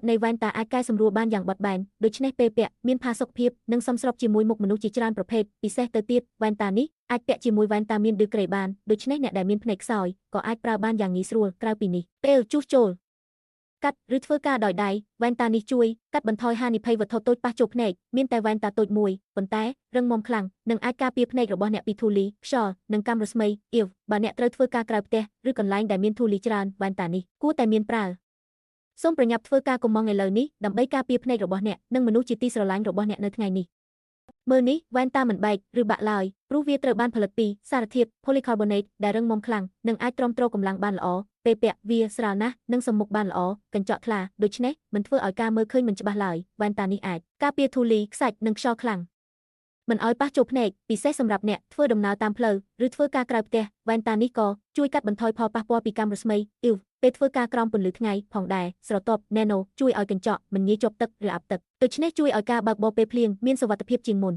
ในแว่นตาអាចកែសម្រួលបានយ៉ាងបត់បែនដូច្នេះពេលពាក់មានផាសុកភាពនិងសមស្របជាមួយមុខមនុស្សជាច្រើនប្រភេទពិសេសទៅទៀតវ៉ែនតានេះអាចពាក់ជាមួយវ៉ែនតាមានឌឺក្រេបានដូច្នេះអ្នកដែលមានភ្នែកខ្សោយក៏អាចប្រើបានយ៉ាងងាយស្រួលក្រៅពីនេះពេលជួសជុលកាត់ឬធ្វើការដោយដៃវ៉ែនតានេះជួយកាត់បន្ថយហានិភ័យវត្ថុតូចប៉ះចូលភ្នែកមានតែវ៉ែនតាតូចមួយប៉ុន្តែរឹងមាំខ្លាំងនិងអាចការពារភ្នែករបស់អ្នកពីធូលីខ្យល់និងកាំរស្មីអ៊ីវបើអ្នកត្រូវធ្វើការក្រៅផ្ទះឬកន្លែងដែលមានធូលីច្រើនវ៉ែនតានេះគួរតែមានប្រើសូមប្រញាប់ធ្វើការកុំម៉ងឥឡូវនេះដើម្បីការពារភ្នែករបស់អ្នកនិងមនុស្សជាទីស្រឡាញ់របស់អ្នកនៅថ្ងៃនេះមើលនេះវ៉ែនតាមិនបែកឬបាក់ឡើយព្រោះវាត្រូវបានផលិតពីសារធាតុ polycarbonate ដែលរឹងមាំខ្លាំងនិងអាចទ្រាំទ្រកម្លាំងបានល្អពេលពាក់វាស្រាលណាស់និងសម្មុខបានល្អកញ្ចក់ថ្លាដូច្នេះមិនធ្វើឲ្យការមើលឃើញមិនច្បាស់ឡើយវ៉ែនតានេះអាចការពារធូលីខ្សាច់និងខ្យល់ខ្លាំងមិនឲ្យប៉ះចូលភ្នែកពិសេសសម្រាប់អ្នកធ្វើដំណើរតាមផ្លូវឬធ្វើការក្រៅផ្ទះវ៉ែនតានេះក៏ជួយកាត់បន្ថយផលប៉ះពាល់ពីកាំរស្មីអ៊ីវពេលធ្វើការក្រោមពន្លឺថ្ងៃផងដែរស្រទាប់ Nano ជួយឲ្យកញ្ចក់មិនងាយជាប់ទឹកឬអាប់ទឹកដូច្នេះជួយឲ្យការបើកបរពេលភ្លៀងមានសុវត្ថិភាពជាងមុន